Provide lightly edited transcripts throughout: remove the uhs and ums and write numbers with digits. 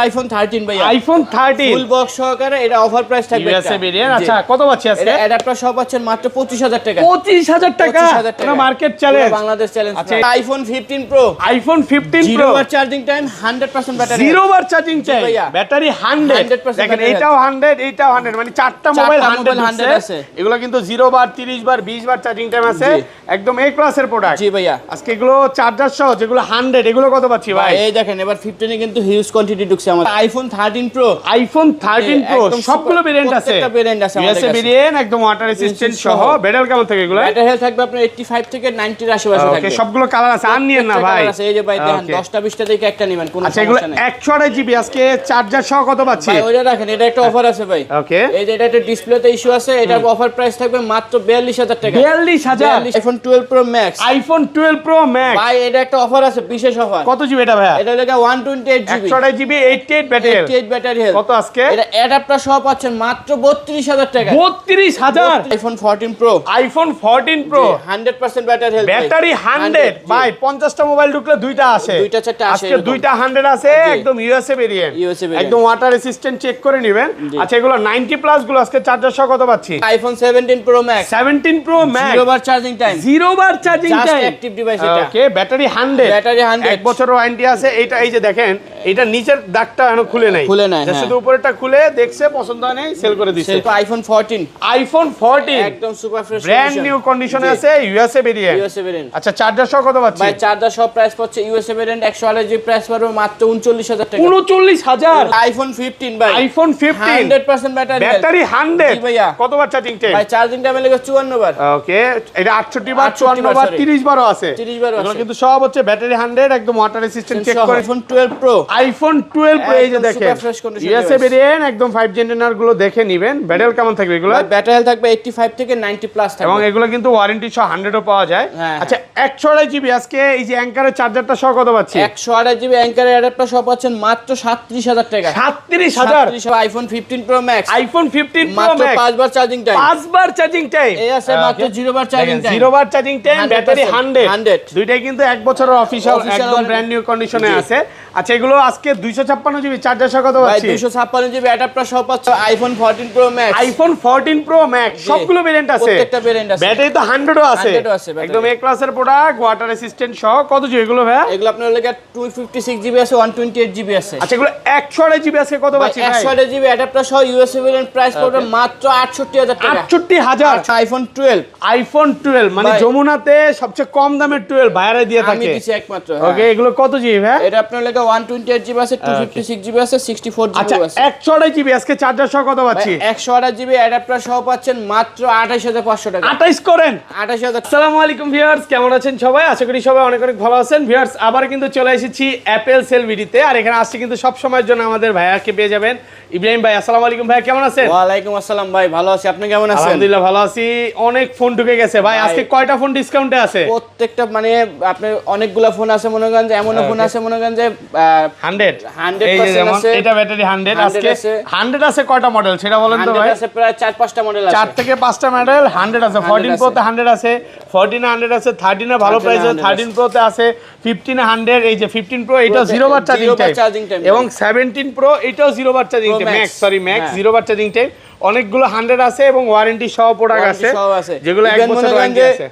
IPhone 13 ভাই, iPhone 13 full box সহকারে। এটা অফার প্রাইস থাকবে ইউএসএ ভেরিয়েন্ট। আচ্ছা কত পাচ্ছি আজকে? এটা অ্যাডাপ্টার সহ পাচ্ছেন মাত্র 25000 টাকা। 25000 টাকা না মার্কেট চ্যালেঞ্জ, বাংলাদেশ চ্যালেঞ্জ। আচ্ছা আইফোন 15 প্রো, আইফোন 15 প্রো, 0 বার চার্জিং টাইম, 100% ব্যাটারি, 0 বার চার্জিং টাইম, ব্যাটারি 100। দেখেন এটাও 100, এটাও 100, মানে চারটা মোবাইল 100 আছে। এগুলো কিন্তু 0 বার, 30 বার, 20 বার চার্জিং টাইম আছে, একদম এ ক্লাসের প্রোডাক্ট। জি ভাইয়া। আজকে এগুলো চার্জার সহ যেগুলো 100, এগুলো কত পাচ্ছি ভাই? এই দেখেন এবার 15 এ কিন্তু হিউজ কোয়ান্টিটি ঢুকছে আমাদের। আইফোন 13 প্রো, আইফোন 13 প্রো সবগুলো ভেরিয়েন্ট আছে, প্রত্যেকটা ভেরিয়েন্ট আছে আমাদের ইউএসএ কাছে। ভেরিয়েন্ট একদম ওয়াটার রেসিস্ট্যান্ট সহ। ব্যাটারি কেমন থাকে এগুলো? ব্যাটারি হেলথ থাকবে আপনার 85 থেকে 90 এর আশেপাশে ওকে, থাকবে। সবগুলো কালার আছে, আর নিয়েন না ভাই। এই যে ভাই দেখেন 10টা 20টা থেকে একটা নেবেন, কোনো আচ্ছা এগুলো সমস্যা নেই। 128 জিবি, আজকে চার্জার সহ কত পাচ্ছি ভাই ওইটা রাখেন, এটা একটা অফার আছে ভাই। ওকে, এই যে এটা একটা ডিসপ্লেতে ইস্যু আছে, এটার অফার প্রাইস থাকবে মাত্র 42000 টাকা। 42000 iPhone 12 pro max, iPhone 12 pro max. ভাই এটা একটা অফার আছে, বিশেষ অফার। কত জিবি এটা ভাইয়া? এটা লাগে 128 GB, 128 GB, 88 battery, 88 battery health. কত আজকে? এটা অ্যাডাপ্টার সহ পাচ্ছেন মাত্র 32000 টাকা। 32000। IPhone 14 pro, iPhone 14 pro 100% battery health, battery 100। ভাই 50টা মোবাইল ঢুকলে দুইটা আসে, দুইটা চারটা আসে, আজকে দুইটা 100 আছে, একদম ইউএসএ ভেরিয়েন্ট, একদম ওয়াটার রেসিস্ট্যান্ট, চেক করে নেবেন। আচ্ছা এগুলো 90 প্লাস গুলো আজকে চার্জার সহ কত পাচ্ছি? IPhone 17 pro max, 17 pro max, 0 বার চার্জিং টাইম, 0 বার charging just time, active device এটা। ওকে, ব্যাটারি 100, ব্যাটারি 100, 1 বছরের ওয়ারেন্টি আছে। এইটা এই যে দেখেন, এটা নিচের দাগটা এখনো খুলে নাই, খুলে নাই, জাস্ট শুধু উপরেরটা খুলে দেখছে, পছন্দ হয় নাই, সেল করে দিছে। আইফোন 14, আইফোন 14 একদম সুপার ফ্রেশ ব্র্যান্ড নিউ কন্ডিশনে আছে, ইউএসএ ভেরিয়েন্ট। USA variant. আচ্ছা চার্জার সহ কত পাচ্ছি? ভাই চার্জার সব প্রাইস পাচ্ছে ইউএসএ ভেরিয়েন্ট 128 জিবি প্রাইস পড়বে মাত্র 39000 টাকা। 39000। আইফোন 15 ভাই, আইফোন 15 100% ব্যাটারি, ব্যাটারি 100। জি ভাইয়া। কতবার চার্জিং টাইম? ভাই চার্জিং টাইম লাগে 54 বার। ওকে, এটা 68 বার, 68 54 বার, 30 বারও আছে। 30 বারও এগুলো আছে। কিন্তু সব হচ্ছে ব্যাটারি 100, একদম ওয়াটার রেসিস্ট্যান্ট, চেক করে। আইফোন 12 প্রো, আইফোন 12 প্রো এই যে একদম দেখেন, super fresh condition USA device। Variant, একদম 5 জেনারেশন গুলো দেখে নেবেন। ব্যাটারি কেমন থাকবে এগুলো? ভাই ব্যাটারি হেলথ থাকবে 85 থেকে 90 প্লাস এবং থাকবে। এগুলো কিন্তু ওয়ারেন্টি সহ 100 ও পাওয়া যায়। হ্যাঁ, আচ্ছা 128 জিবি, আজকে এই যে অ্যাঙ্কারের চার্জারটা সহ কত পাচ্ছি? 128 জিবি অ্যাঙ্কার অ্যাডাপ্টার সব পাচ্ছেন মাত্র 37000 টাকা। 37000। IPhone 15 pro max, iPhone 15 pro মাত্র ম্যাক্স, 5 বার চার্জিং টাইম, 5 বার চার্জিং টাইম। এই আছে মাত্র 0 বার চার্জিং টাইম, 0 বার চার্জিং টাইম, ব্যাটারি 100। 100 দুইটাই কিন্তু 1 বছরের অফিশিয়াল, একদম ব্র্যান্ড নিউ কন্ডিশনে আছে। আচ্ছা এগুলো আজকে 256 জিবি চার্জার সহ কত ভাই পাচ্ছি? 256 জিবি অ্যাডাপ্টার সহ পাচ্ছ iPhone 14 pro max. IPhone 14 pro max সবগুলো ভেরিয়েন্ট আছে, প্রত্যেকটা ভেরিয়েন্ট আছে, ব্যাটারি তো 100 ও আছে, 100 ও আছে ব্যাটারি। একদম এ ক্লাসের প্রোডাক্ট, ওয়াটার রেসিস্ট্যান্ট সহ। কত জিবি এগুলো ভাই? এগুলো আপনার লাগে 256 জিবি আছে, 128 জিবি আছে। আচ্ছা এগুলো 128 জিবি আজকে কত পাচ্ছি ভাই? 128 জিবি অ্যাডাপ্টার সহ ইউএসএ ভেরিয়েন্ট প্রাইস পড়বে মাত্র 68000 টাকা। 68000। আইফোন 12, আইফোন 12 মানে ভাই, যমুনাতে সবচেয়ে কম দামের 12 বাইরে দিয়ে আমি থাকে। দিছি একমাত্র। ওকে, এগুলো কত জিবি ভাই? এটা আপনার লাগে 128 জিবি আছে, 256 জিবি আছে, 64 আচ্ছা জিবি আছে। 128 জিবি আজকে চার্জার সহ কত পাচ্ছি? 128 জিবি অ্যাডাপ্টার সহ পাচ্ছেন মাত্র 28500 টাকা। 28 করেন। 28000। আসসালামু আলাইকুম ভিউয়ার্স, কেমন আছেন সবাই? আশা করি সবাই অনেক অনেক ভালো আছেন। ভিউয়ার্স আবার কিন্তু চলে এসেছি অ্যাপেল সেল ভিডিওতে, আর এখানে আসছি কিন্তু সব সময়ের জন্য আমাদের ভাইয়াকে পেয়ে যাবেন, ইব্রাহিম ভাই। আসসালামু আলাইকুম ভাই, কেমন আছেন? ওয়ালাইকুম আসসালাম ভাই, ভালো আছি, আপনি কেমন আছেন? আলহামদুলিল্লাহ ভালো আছি। অনেক ফোন ঢুকে গেছে ভাই, আজকে কয়টা ফোন ডিসকাউন্টে আছে? প্রত্যেকটা মানে আপনি অনেকগুলা ফোন আছে মনে করেন যে, এমন ফোন আছে মনে করেন যে 100 এই যে 100% যেমন আছে, এটা ব্যাটারি 100 আজকে আছে। 100 আছে কয়টা মডেল সেটা বলেন তো 100 ভাই? আছে প্রায় 4-5টা মডেল আছে, 4 থেকে 5টা মডেল 100 আছে। 14 প্রো তে 100 আছে, 14 এ 100 আছে, 13 এ ভালো প্রাইসে 13 প্রো তে আছে, 15 এ 100, এই যে 15 প্রো এটাও 0 বার চার্জিং টাইম, এবং 17 প্রো এটাও 0 বার চার্জিং টাইম, ম্যাক্স 0 বার চার্জিং টাইম। অনেকগুলো 100 আছে এবং ওয়ারেন্টি সহ প্রোডাক্ট আছে, যেগুলো 1 বছর ওয়ারেন্টি আছে।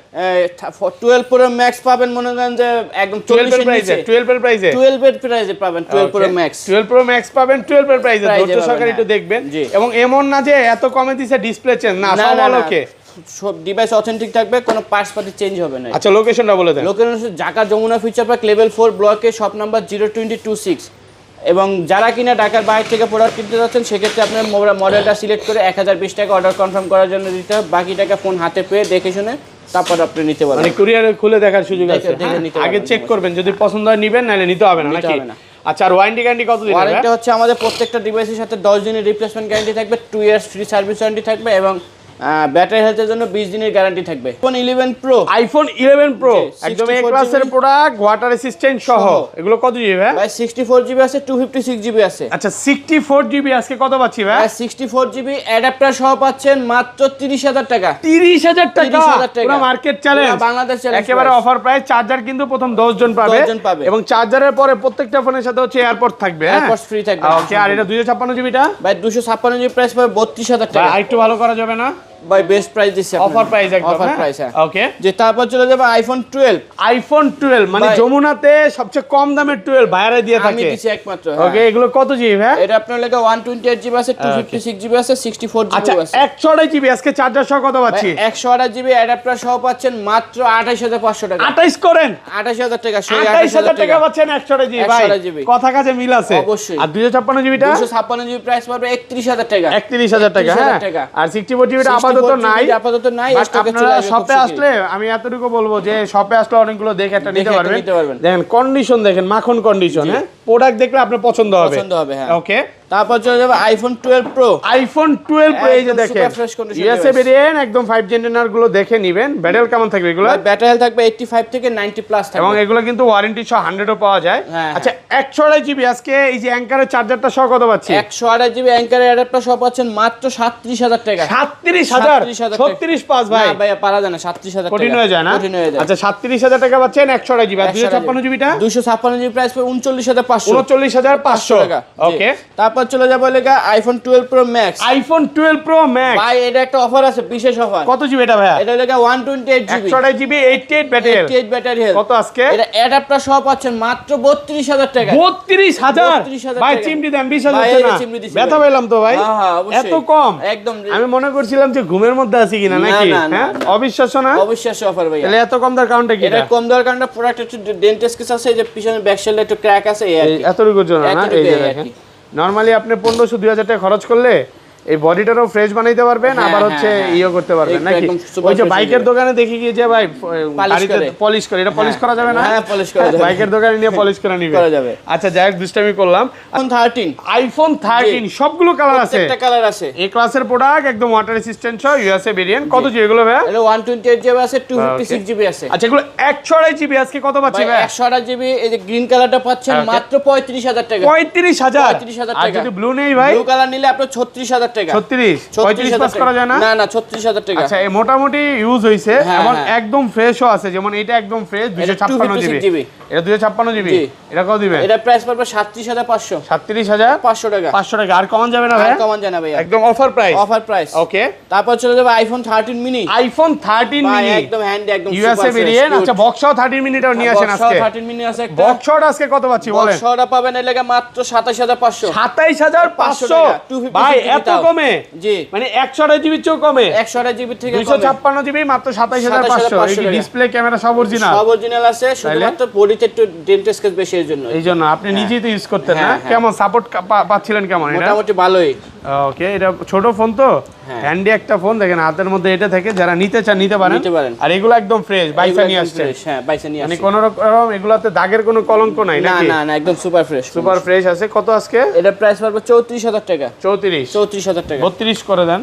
12 প্রো ম্যাক্স পাবেন মনে করেন যে একদম 12 এর প্রাইসে, 12 এর প্রাইসে 12 এর প্রাইসে পাবেন, 12 প্রো ম্যাক্স, 12 প্রো ম্যাক্স পাবেন 12 এর প্রাইসে। ধৈর্য সহকারে একটু দেখবেন, এবং এমন না যে এত কমে দিছে ডিসপ্লে চেঞ্জ না, সব আলোকে সব ডিভাইস অথেন্টিক থাকবে, কোনো পার্টস পাতি চেঞ্জ হবে না। আচ্ছা লোকেশনটা বলে দেন। লোকেশন হচ্ছে Dhaka Jamuna future park level 4 ব্লকে, শপ নাম্বার 02026। এবং যারা কিনা ঢাকার বাইরে থেকে প্রোডাক্ট কিনতে যাচ্ছেন সেক্ষেত্রে আপনার মডেলটা সিলেক্ট করে 1020 টাকা অর্ডার কনফার্ম করার জন্য দিতে হবে, বাকি টাকা ফোন হাতে পেয়ে দেখে শুনে তারপর আপনি নিতে পারবেন। মানে কুরিয়ারে খুলে দেখার সুযোগ আছে, আগে পারবেন, চেক করবেন, যদি পছন্দ হয় নিবেন, নাহলে নিতে হবে না নাকি? আচ্ছা আর ওয়ারেন্টি গ্যারান্টি কতদিন? ওয়ারেন্টি হচ্ছে আমাদের প্রত্যেকটা ডিভাইসের সাথে 10 দিনের রিপ্লেসমেন্ট গ্যারান্টি থাকবে, 2 ইয়ার্স ফ্রি সার্ভিস ওয়ারেন্টি থাকবে, এবং ব্যাটারি হেলথের জন্য 20 দিনের গ্যারান্টি থাকবে। iPhone 11 Pro, আইফোন 11 প্রো জি, একদম এ 64 ক্লাসের GB প্রোডাক্ট, ওয়াটার রেসিস্ট্যান্ট সহ। এগুলো কত জিবি ভাই? ভাই 64 জিবি আছে, 256 জিবি আছে। আচ্ছা 64 জিবি আজকে কত পাচ্ছি ভাই? 64 জিবি অ্যাডাপ্টার সহ পাচ্ছেন মাত্র 30,000 টাকা। 30,000 টাকা 30,000 টাকা। পুরো মার্কেট চ্যালেঞ্জ, পুরো বাংলাদেশ চ্যালেঞ্জ একেবারে অফার প্রাইস। চার্জার কিন্তু প্রথম 10 জন পাবে 10 জন পাবে। এবং চার্জারের পরে প্রত্যেকটা ফোনের সাথে হচ্ছে এয়ারপড থাকবে। হ্যাঁ এয়ারপডস ফ্রি থাকবে। ওকে, আর এটা 256 জিবিটা ভাই 256 জিবি প্রাইস পাবে 32,000 ভাই টাকা। আরেকটু ভালো করা যাবে না? ভাই বেস্ট প্রাইস দিচ্ছি আপনাকে। অফার প্রাইস একদম। অফার প্রাইস, হ্যাঁ। ওকে, যে তারপর চলে যাবে আইফোন 12। আইফোন 12 মানে ভাই, যমুনাতে সবচেয়ে কম দামের 12 বাইরে দিয়ে আমি থাকে। দিছি একমাত্র। ওকে, এগুলো কত জিবি ভাই? এটা আপনার লাগে 128 জিবি আছে, 256 জিবি আছে, 64 আচ্ছা জিবি আছে। 128 জিবি আজকে চার্জার সহ কত পাচ্ছি? 128 জিবি অ্যাডাপ্টার সহ পাচ্ছেন মাত্র 28,500 টাকা। 28 করেন, 28,000 টাকা। 28,000 টাকা পাচ্ছেন 128 জিবি। ভাই 128 জিবি। কথা কাছে মিল আছে অবশ্যই। আর 256 জিবিটা 256 জিবি প্রাইস পাবে 31,000 টাকা। 31,000 টাকা। 31,000 হ্যাঁ, টাকা। আর 64 জিবিটা 64 আপাতত নাই। জিবি আপাতত নাই, But স্টকে চলে আপনারা আসবে খুব শপে শীঘ্রই। আসলে আমি এতটুকু বলবো যে শপে আসলে অনেকগুলো দেখে একটা নিতে দেখে একটা পারবেন। নিতে পারবেন। দেখেন কন্ডিশন, দেখেন মাখন কন্ডিশন। হ্যাঁ, প্রোডাক্ট দেখলে আপনার পছন্দ হবে। পছন্দ হবে, হ্যাঁ। ওকে, তারপর চলে যাবে আইফোন 12 প্রো। আইফোন 12 প্রো এই যে একদম দেখেন super fresh condition USA device। Variant, একদম 5 জেনারেল গুলো দেখে নেবেন। ব্যাটারি কেমন থাকবে এগুলো? ব্যাটারি হেলথ থাকবে 85 থেকে 90 প্লাস থাকবে। এবং এগুলো কিন্তু ওয়ারেন্টি সহ 100 ও পাওয়া যায়। হ্যাঁ, আচ্ছা 128 জিবি আজকে এই যে অ্যাঙ্কারের চার্জারটা সহ কত পাচ্ছি? 128 জিবি অ্যাঙ্কার অ্যাডাপ্টার সহ পাচ্ছেন মাত্র 37,000 টাকা। 37,000 37,000 36 পাস ভাই। না ভাই পারা যায় না, 37,000 টাকা। কঠিন হয়ে যায় না? কঠিন হয়ে যায়। আচ্ছা 37,000 টাকা পাচ্ছেন 128 জিবি। আর 256 জিবিটা 256 জিবি প্রাইস পাবে 39,500 39,500 টাকা। ওকে, তারপর চলে যাবে লেগা iPhone 12 pro max. IPhone 12 pro max ভাই এটা একটা অফার আছে, বিশেষ অফার। কত জিবি এটা ভাই? এটা লেগা 128 GB 128 GB 88 battery 88 battery health. কত আজকে? এটা অ্যাডাপ্টার সহ পাচ্ছেন মাত্র 32,000 টাকা। 32,000 32,000 ভাই টাকা। চিমটি দেন 20,000 ভাই, হচ্ছে এটা না? চিমটি দিছি ব্যথা ভাই। পেলাম তো ভাই। হ্যাঁ, হ্যাঁ, অবশ্যই। এত কম? একদম। আমি মনে করছিলাম যে ঘুমের মধ্যে আছি কিনা না, নাকি। না, না, হ্যাঁ, না। অবিশ্বাস্য না? অবিশ্বাস্য অফার ভাই। তাহলে এত কম দার কারণটা কি? এটা কম দেওয়ার কারণে প্রোডাক্ট একটু ডেন্টেস কেস আছে, এই যে পিছনে ব্যাক সাইডে একটু ক্র্যাক আছে এই আর কি। এতটুকুর জন্য না? এই যে এতটুকুই আর দেখেন, কি। নরমালি আপনি 1500-2000 টাকা খরচ করলে এই বডিটারও ফ্রেশ বানাইতে পারবেন, হ্যাঁ, আবার হচ্ছে হ্যাঁ, হ্যাঁ। ইয়ে করতে পারবেন একটু নাকি? একদম super ওই যে fresh বাইকের হয়ে দোকানে দেখি কি যে ভাই Polish গাড়িতে করে। পলিশ করে, এটা পলিশ করা যাবে না? হ্যাঁ, polish করা যাবে। বাইকের দোকানে নিয়ে পলিশ করে নিবে। করা যাবে। আচ্ছা যাই হোক, দুষ্টামি করলাম। আইফোন 13 আইফোন 13 সবগুলো কালার আছে, প্রত্যেকটা কালার আছে। এই ক্লাসের প্রোডাক্ট, একদম ওয়াটার রেসিস্ট্যান্ট সহ ইউএসএ ভেরিয়েন্ট। কত জিবি এগুলো ভাই? এটা 128 জিবি আছে, 256 জিবি আছে। আচ্ছা এগুলো 128 জিবি আজকে কত পাচ্ছি ভাই? 128 জিবি এই যে গ্রিন কালারটা পাচ্ছেন Okay. মাত্র 35,000 টাকা। 35,000 35,000 আর টাকা। যদি ব্লু নেই ভাই? ব্লু কালার নিলে আপনার 36,000 টাকা। 36 35 পাস করা যায় না? না না, 36,000 টাকা। আচ্ছা এই মোটামুটি ইউজ হইছে হ্যাঁ, এবং হ্যাঁ। একদম ফ্রেশও আছে, যেমন এটা একদম ফ্রেশ 256 জিবি। 256 জিবি। এটা 256 জিবি। জি। এটা কত দিবেন? এটা প্রাইস পড়বে 37,500 37,500 টাকা। 500 টাকা। আর কমন যাবে না ভাই? আর কমন জানা ভাই, একদম offer price. Offer price. Okay, তারপর চলে যাবে আইফোন 13 মিনি। আইফোন 13 ভাই মিনি একদম হ্যান্ডি, একদম ইউএসএ ভেরিয়েন্ট। আচ্ছা বক্সও 13 মিনিটাও নিয়ে আসেন আজকে। 13 মিনি আছে একটা। বক্সটা আজকে কত পাচ্ছি বলেন? বক্সটা পাবেন এর লাগে মাত্র 27,500 27,500 টাকা, 256 ভাই জিবি এত তাও। কমে? জি। মানে 128 জিবি চেয়েও কমে? 128 জিবি থেকে 256 জিবি মাত্র 27,500। এই টাকা। ডিসপ্লে ক্যামেরা সব অরিজিনাল? সব অরিজিনাল আছে, শুধুমাত্র বডিতে একটু ডেন্টাল স্কেচ বেশি এর জন্য। এই জন্য আপনি নিজেই তো ইউজ করতেন না? হ্যাঁ, হ্যাঁ। কেমন সাপোর্ট পাচ্ছিলেন কেমন এটা? মোটামুটি ভালোই। ওকে, এটা ছোট ফোন তো, হ্যাঁ। হ্যান্ডি একটা ফোন, দেখেন হাতের মধ্যে এটা থেকে, যারা নিতে চান নিতে পারেন। নিতে পারেন। আর এগুলো একদম ফ্রেশ, বাইসা এগুলো নিয়ে একদম আসছে, fresh, হ্যাঁ বাইসা নিয়ে মানে আসছে। কোনো রকম এগুলাতে দাগের কোনো কলঙ্ক নাই না নাকি? না না, একদম সুপার ফ্রেশ। সুপার ফ্রেশ আছে। কত আজকে? এটা প্রাইস পড়বে 34,000 টাকা। 34 34,000 টাকা। 32 করে দেন,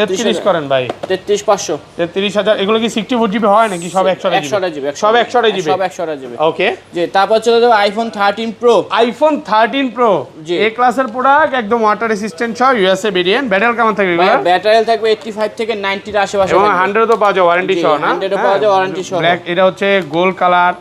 33 করেন ভাই। 33,500 33,000। এগুলো কি 64 জিবি হয় নাকি সব 128 জিবি? সব 128 জিবি। সব 128 জিবি। ওকে, জি, তারপর চলে যাবে আইফোন 13 প্রো। আইফোন 13 প্রো জি। এই ক্লাসের প্রোডাক্ট, একদম ওয়াটার রেসিস্ট্যান্ট সহ ইউএসএ ভেরিয়েন্ট। ব্যাটারি কেমন থাকবে এগুলো? ব্যাটারি হেলথ থাকবে 85 থেকে 90 এর আশেপাশে এবং থাকবে। 100 তো পাওয়া যায় ওয়ারেন্টি জি, সহ না? 100 ও পাওয়া যায় warranty সহ। ব্ল্যাক, এটা হচ্ছে গোল্ড কালার,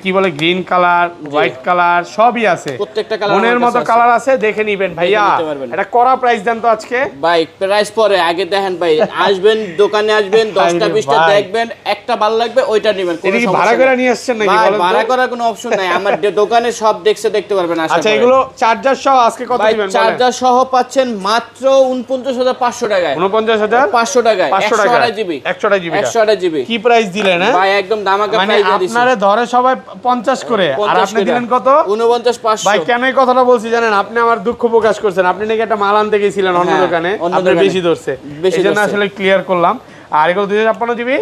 কি বলে গ্রিন কালার, হোয়াইট কালার সবই আছে। প্রত্যেকটা কালার মনের মতো কালার আছে, দেখে নিবেন ভাইয়া। নিতে পারবেন। এটা করা প্রাইস দেন তো আজকে। ভাই প্রাইস পরে আগে দেখেন ভাই, আসবেন দোকানে আসবেন 10টা 20টা ভাই। দেখবেন, একটা ভালো লাগবে ওইটা নেবেন। এটা কি ভাড়া করে নিয়ে আসছেন নাকি ভাই বলেন তো? ভাড়া করার কোনো অপশন নাই, আমার দোকানে সব দেখতে পারবেন। আচ্ছা এগুলো চার্জার সহ আজকে কত দিবেন বলেন? চার্জার সহ পাচ্ছেন মাত্র 49,500 টাকায়। 49,000 500 টাকায় 500 টাকা 128 জিবি। 128 জিবি 128 জিবি কি প্রাইস দিলেন? হ্যাঁ ভাই একদম দামাকা মানে প্রাইস দিয়ে দিছি। আপনারে ধরে সবাই 50 করে, আর 50 আপনি করে। দিলেন কত? 49,500 ভাই কেন এই কথাটা বলছি জানেন? আপনি আমার দুঃখ প্রকাশ করছেন, আপনি নাকি একটা মাল আনতে গেছিলেন অন্য হ্যাঁ, দোকানে, অন্য আপনার দোকানে। বেশি ধরছে, বেশি এই জন্য ধরছে। আসলে ক্লিয়ার করলাম। আর এগুলো 256 জিবি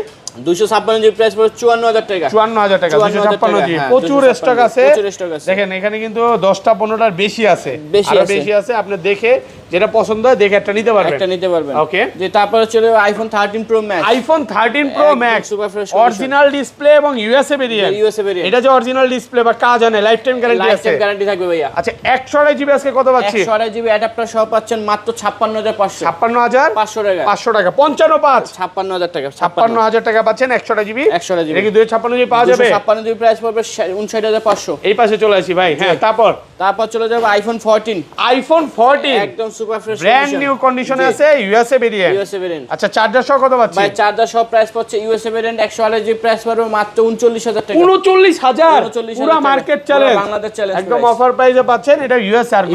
256 জিবি প্রাইস পড়ে 54,000 টাকা। 54,000 টাকা 256 জিবি। হ্যাঁ, প্রচুর 256 স্টক আছে। প্রচুর স্টক আছে। দেখেন এখানে কিন্তু 10টা 15টার বেশি আছে, বেশি আরো আছে। বেশি আছে, আপনি দেখে যেটা পছন্দ হয় দেখে একটা নিতে পারবেন। একটা নিতে পারবেন। ওকে, যে তারপরে চলে iPhone 13 pro max. IPhone 13 pro max super fresh original display এবং ইউএসএ ভেরিয়েন্ট। এটা যে অরিজিনাল ডিসপ্লে বা কাজ জানে লাইফ টাইম গ্যারান্টি আছে। লাইফ টাইম গ্যারান্টি থাকবে ভাইয়া। আচ্ছা 128 জিবি আজকে কত পাচ্ছি? 128 জিবি অ্যাডাপ্টার সহ পাচ্ছেন মাত্র 56500। 56500 টাকা। 500 টাকা 55 56000 টাকা। 56000 টাকা পাচ্ছেন 128 জিবি। 128 জিবি। এটা কি 256 জিবি পাওয়া যাবে? 256 জিবি প্রাইস পড়বে 59500। এই পাশে চলে আসি ভাই। হ্যাঁ, তারপর চলে যাবে আইফোন 14। আইফোন 14 একদম সুপার ফ্রেশ ব্র্যান্ড নিউ কন্ডিশনে আছে, ইউএসএ ভেরিয়েন্ট। আচ্ছা চার্জার সহ কত পাচ্ছি? ভাই চার্জার সহ প্রাইস পড়ছে ইউএসএ ভেরিয়েন্ট 128 জিবি প্রাইস পড়বে মাত্র 39000 টাকা। 39000 পুরো মার্কেট চ্যালেঞ্জ, বাংলাদেশ চ্যালেঞ্জ একদম অফার প্রাইসে পাচ্ছেন। এটা ইউএসএ আর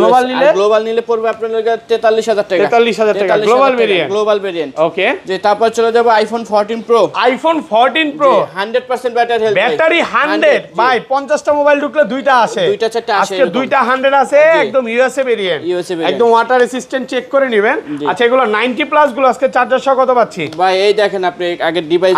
গ্লোবাল নিলে পড়বে আপনার লাগে 43000 টাকা। 43000 টাকা গ্লোবাল ভেরিয়েন্ট। ওকে, যে তারপর চলে যাবে iPhone 14 pro. IPhone 14 pro 100% battery health. Battery 100 ভাই 50টা মোবাইল ঢুকলে দুইটা আসে, দুইটা চারটা আসে। আজকে দুইটা 100 আছে, একদম ইউএসএ ভেরিয়েন্ট। একদম ওয়াটার রেসিস্ট্যান্ট চেক করে নেবেন। আচ্ছা এগুলো 90 প্লাস গুলো আজকে চার্জার সহ কত পাচ্ছি? ভাই এই দেখেন আপনি আগের ডিভাইস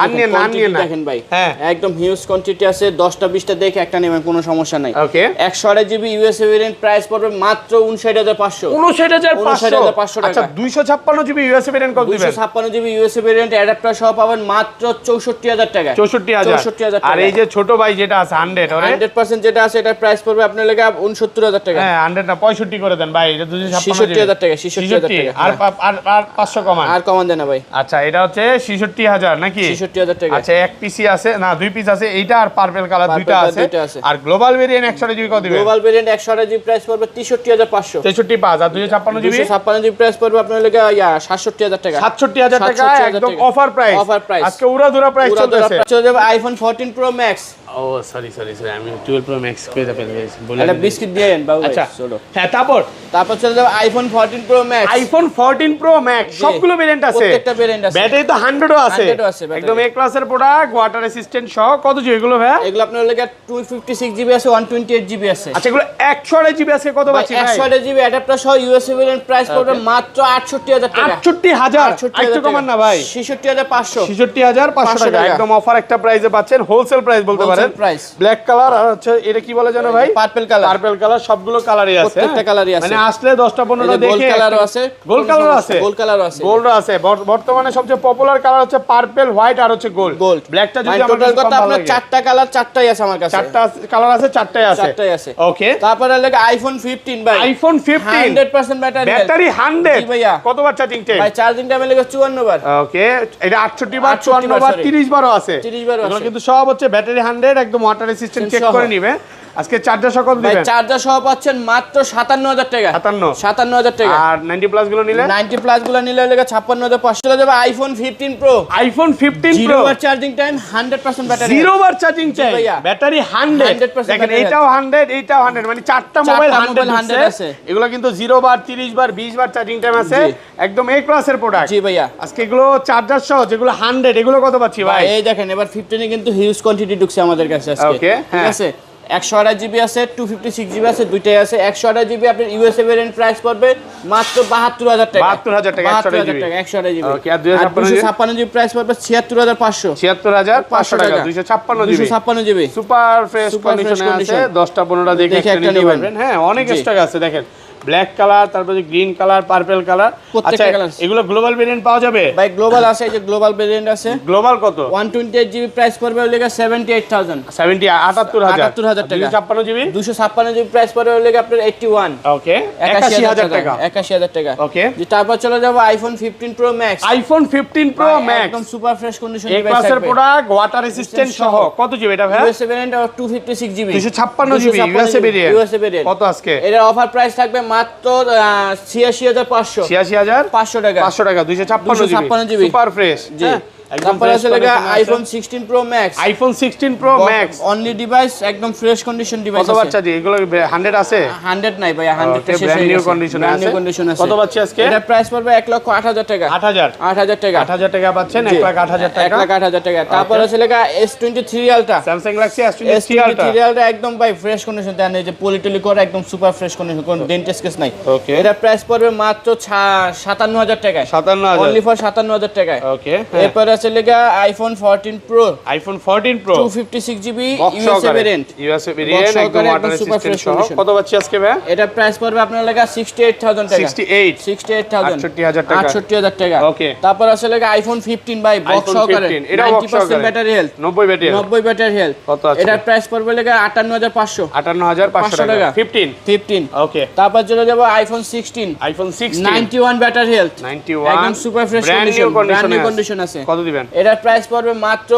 দেখেন ভাই, হ্যাঁ একদম হিউজ কোয়ান্টিটি আছে। 10টা 20টা দেখে একটা নেবেন, কোনো সমস্যা নাই। ওকে, 128 জিবি ইউএসএ ভেরিয়েন্ট প্রাইস পড়বে মাত্র 59500। 59500 টাকা। আচ্ছা 256 জিবি ইউএসএ ভেরিয়েন্ট কত দিবেন? 256 জিবি ইউএসএ ভেরিয়েন্ট অ্যাডাপ্টার সহ পাবেন মাত্র 64000 টাকা। 64000 আর এই যে ছোট ভাই যেটা আছে 100% যেটা আছে এটার প্রাইস পড়বে আপনার লাগা 69000 টাকা। হ্যাঁ 100 না 65 করে দেন ভাই, এটা 66000 টাকা। 66000 টাকা আর 500 কমান আর কমান দেন না ভাই। আচ্ছা এটা হচ্ছে 66000 নাকি? 66000 টাকা। আচ্ছা এক পিসি আছে না, দুই পিস আছে, এইটা আর পার্পল কালার দুইটা আছে। আর গ্লোবাল ভেরিয়েন্ট 128 জিবি কত দিবেন? গ্লোবাল ভেরিয়েন্ট 128 জিবি প্রাইস পড়বে 63500। 63500 আর 256 জিবি 256 জিবি প্রাইস পড়বে আপনার লাগা 67000 টাকা। 67000 টাকা একদম অফার প্রাইস। আজকে উড়াধুরা প্রাইস চলতেছে। চলে যাবে আইফোন 14 প্রো ম্যাক্স। ও সরি আমি 12 প্রো ম্যাক্স কই যাবেন বলে এটা বিস্কিট দিয়েন বাবু। আচ্ছা চলো হ্যাঁ তারপর চলে যাবে iPhone 14 pro max. IPhone 14 pro max সবগুলো ভেরিয়েন্ট আছে, প্রত্যেকটা ভেরিয়েন্ট আছে। ব্যাটারি তো 100 ও আছে, একদম এ ক্লাসের প্রোডাক্ট, ওয়াটার রেসিস্ট্যান্ট সহ। কত জিবি এগুলো ভাই? এগুলো আপনার লাগা 256 জিবি আছে, 128 জিবি আছে। আচ্ছা এগুলো 128 জিবি আছে কত পাচ্ছি ভাই? 128 জিবি অ্যাডাপ্টার সহ ইউএসএ ভেরিয়েন্ট প্রাইস পড়বে মাত্র 68000 টাকা। 68000 একটু কমান না ভাই? 66500। 66500 টাকা একদম অফার একটা প্রাইসে পাচ্ছেন, হোলসেল প্রাইস বলতে পারেন। ব্ল্যাক কালার আর হচ্ছে এটা কি বলে জানো ভাই? Purple colour. সবগুলো কালারই আছে, প্রত্যেকটা কালারই আছে। মানে আসলে 10টা 15টা দেখে গোল্ড কালারও আছে, গোল্ড কালারও আছে। বর্তমানে সবচেয়ে পপুলার কালার হচ্ছে পার্পল, হোয়াইট আর হচ্ছে গোল্ড। ব্ল্যাকটা যদি আমরা টোটাল কথা আপনার চারটা কালার, চারটাই আছে আমার কাছে। চারটা কালার আছে, চারটাই আছে। ওকে, তারপরে লাগে আইফোন 15 ভাই। আইফোন 15 100% ব্যাটারি 100 জি ভাইয়া। কতবার চার্জিং টাইম? ভাই চার্জিং টাইম লাগে 54 বার। ওকে, এটা 68 বার, 54 বার, 30 বারও আছে। 30 বারও আছে। এগুলো কিন্তু সব হচ্ছে ব্যাটারি 100, একদম ওয়াটার রেসিস্ট্যান্ট চেক করে নিবে। আজকে চার্জার সহ কত দিবেন? ভাই চার্জার সহ পাচ্ছেন মাত্র 57000 টাকা। 57000 টাকা। আর 90 প্লাস গুলো নিলে? 90 প্লাস গুলো নিলে লাগে 56500 চলে যাবে আইফোন 15 প্রো। আইফোন 15 প্রো 0 বার চার্জিং টাইম, 100% ব্যাটারি। 0 বার চার্জিং টাইম, ব্যাটারি 100। দেখেন এইটাও 100, এইটাও 100, মানে চারটা মোবাইল 100 আছে। এগুলো কিন্তু 0 বার, 30 বার, 20 বার চার্জিং টাইম আছে, একদম এ ক্লাসের প্রোডাক্ট। জি ভাইয়া। আজকে এগুলো চার্জার সহ যেগুলো 100, এগুলো কত পাচ্ছি ভাই? এই দেখেন এবার 15 এ কিন্তু হিউজ কোয়ান্টিটি ঢুকছে আমাদের কাছে আজকে। ওকে, ঠিক আছে। 128 জিবি আছে, 256 জিবি আছে, দুইটাই আছে। 128 জিবি আপনার ইউএসএ ভেরিয়েন্ট প্রাইস পড়বে মাত্র 72000 টাকা। 72000 টাকা 128 জিবি। 128 জিবি। ওকে, আর 256 জিবি প্রাইস পড়বে 76500। 76500 টাকা। 256 জিবি সুপার ফ্রেশ কন্ডিশনে আছে। 10টা 15টা দেখে একটা নিতে পারবেন। হ্যাঁ অনেক স্টক আছে। দেখেন ব্ল্যাক কালার, তারপরে গ্রিন কালার, পার্পল কালার। আচ্ছা এগুলো গ্লোবাল ভেরিয়েন্ট পাওয়া যাবে? ভাই গ্লোবাল আছে, এই যে গ্লোবাল ভেরিয়েন্ট আছে। গ্লোবাল কত? 128 জিবি প্রাইস পড়বে ওই লাগা 78000। 78000 টাকা। 256 জিবি 256 জিবি প্রাইস পড়বে ওই লাগা আপনার 81। ওকে, 81000 টাকা। 81000 টাকা। ওকে, যে তারপর চলে যাব iPhone 15 pro max. IPhone 15 pro max একদম সুপার ফ্রেশ কন্ডিশন ডিভাইস থাকবে। ক্লাসের প্রোডাক্ট, ওয়াটার রেসিস্ট্যান্ট সহ। কত জিবি এটা ভাই? USA variant 256 GB. 256 GB USA variant. কত আজকে? এর অফার প্রাইস থাকবে মাত্র 86500। 86500 টাকা। 500 টাকা 256 জিবি সুপার ফ্রেশ। জি, একদম তারপরে আছে লাগা iPhone 16 pro max. IPhone 16 pro max only device, একদম ফ্রেশ কন্ডিশন ডিভাইস আছে। কত বাচ্চা জি এগুলো 100 আছে? 100 নাই ভাই, 100 টা শেষ হয়ে গেছে। নিউ কন্ডিশন আছে। কত বাচ্চা আজকে? এটা প্রাইস পড়বে 1,08,000 টাকা। 8000 টাকা। 8000 টাকা পাচ্ছেন, 1,08,000 টাকা। 1,08,000 টাকা। তারপরে আছে লাগা S23 ultra. Samsung Galaxy S23 ultra একদম ভাই ফ্রেশ কন্ডিশন দেন, এই যে পলিটলি করে একদম সুপার ফ্রেশ কন্ডিশন, কোন ডেন্ট স্কেচ নাই। ওকে, এটা প্রাইস পড়বে মাত্র 57000 টাকা। 57000 অনলি ফর 57000 টাকা। ওকে, এরপর আছে লেগা iPhone 14 pro, iPhone 14 pro 256 GB USA variant, USA variant একদম ওয়াটার রেজিস্ট্যান্ট সহ। কত পাচ্ছি আজকে ভাই? এটা প্রাইস পড়বে আপনার লেগা 68000 টাকা, 68000 টাকা, 68000 টাকা। ওকে। তারপর আছে লেগা আইফোন 15 ভাই বক্স iPhone সহকারে, 15 এটা বক্স 90% সহকারে, battery health, 90 battery, 90 battery health. কত আছে? এটার প্রাইস পড়বে লেগা 58500, 58500 টাকা, 15 ওকে। তারপর চলে যাব আইফোন 16, আইফোন 16 91 ব্যাটারি হেলথ, 91 একদম super fresh brand new condition আছে। কত দিবেন? এটার প্রাইস পড়বে মাত্র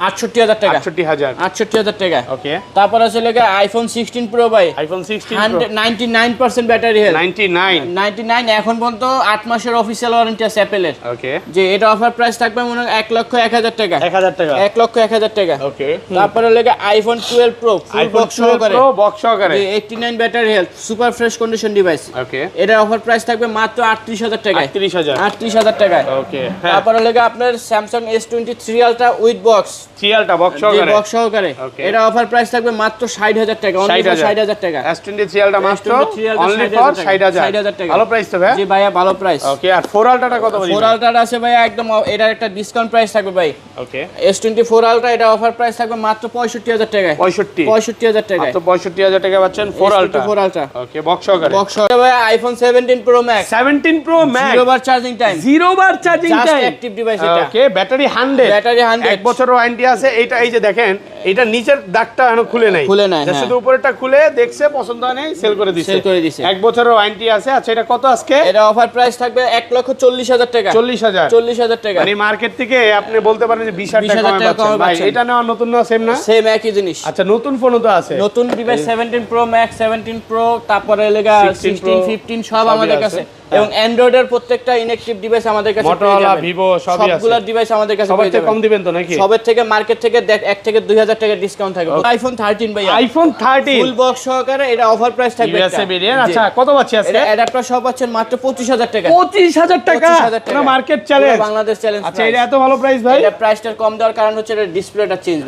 68000 টাকা, 68000 টাকা। ওকে। তারপর আছে লেগা আইফোন 16 প্রো ভাই, আইফোন 16 প্রো 99% ব্যাটারি হেলথ, 99 এখন পর্যন্ত 8 মাসের অফিশিয়াল ওয়ারেন্টি আছে অ্যাপেলের। ওকে। যে এটা অফার প্রাইস থাকবে মনে হয় 1,01,000 টাকা, 1000 টাকা, 1,01,000 টাকা। ওকে। তারপরে লেগে iPhone 12 pro full iPhone box সহকারে, প্রো বক্স সহকারে, 89 battery health, super fresh condition device. Okay. এটা অফার প্রাইস থাকবে মাত্র 38000 টাকায়, 38000 টাকায়। ওকে। তারপরে লেগে আপনার Samsung S23 ultra with box, সিএলটা বক্স বক্স সহকারে, এটা অফার প্রাইস থাকবে মাত্র 60000 টাকা, অনলি 60000 টাকা। S23 আলটা মাত্র S23 অনলি ফর 60000 টাকা। ভালো প্রাইস তো ভাই? জি ভাইয়া ভালো প্রাইস। ওকে। আর 4 আলটাটা কত বলি? 4 আলট্রা আছে ভাইয়া একদম এটার একটা ডিসকাউন্ট প্রাইস থাকবে ভাই। ওকে। S24 আলট্রা এটা অফার প্রাইস থাকবে মাত্র 65000 টাকায়, 65 টাকায়। তো 65000 টাকা পাচ্ছেন 4 ultra. S24 ultra okay box সহকারে, বক্স সহকারে ভাইয়া iPhone 17 pro max, 17 pro max 0 বার চার্জিং টাইম, 0 বার charging just time, active device এটা। ওকে। ব্যাটারি 100, ব্যাটারি 100, 1 বছরের ওয়ারেন্টি আছে। এটা এই যে দেখেন, এটা নিচের দাগটা এখনো খুলে নাই, খুলে নাই, জাস্ট হ্যাঁ। শুধু উপরেরটা খুলে দেখছে, পছন্দ হয় নাই, সেল করে দিছে, সেল করে দিছে। 1 বছরের ওয়ারেন্টি আছে। আচ্ছা এটা কত আজকে? এটা অফার প্রাইস থাকবে 1,40,000 টাকা, 40000 টাকা। মানে মার্কেট থেকে আপনি বলতে পারেন যে 20000 টাকা 20,000 টাকা কমে কমে পাচ্ছেন। ভাই পাচ্ছেন। এটা নেওয়া নতুন না সেম না? সেম একই জিনিস। আচ্ছা নতুন ফোনও তো আছে, নতুন ডিভাইস 17 প্রো ম্যাক্স, 17 প্রো, তারপরে লেগা 16 16 15 সব আমাদের কাছে, এবং অ্যান্ড্রয়েড এর প্রত্যেকটা ইনঅ্যাকটিভ ডিভাইস আমাদের কাছে পেয়ে Motorola, যাবেন। Vivo সবই আছে, সবগুলা ডিভাইস আমাদের কাছে সবার পেয়ে থেকে যাবেন। কম দিবেন তো নাকি? সবের থেকে মার্কেট থেকে 1 থেকে 2000 টাকা ডিসকাউন্ট থাকবে। আইফোন 13 ভাইয়া, আইফোন 13 ফুল বক্স সহকারে, এটা অফার প্রাইস থাকবে ইউএসএ ভেরিয়েন্ট। আচ্ছা কত পাচ্ছি আজকে? এটা অ্যাডাপ্টার সব পাচ্ছেন মাত্র 25000 টাকা, 25000 টাকা, 25,000 টাকা। পুরো মার্কেট চ্যালেঞ্জ, বাংলাদেশ চ্যালেঞ্জ। আচ্ছা এটা এত ভালো প্রাইস ভাই? এটা প্রাইসটা কম দেওয়ার কারণ হচ্ছে এটা ডিসপ্লেটা চেঞ্জ ভাই।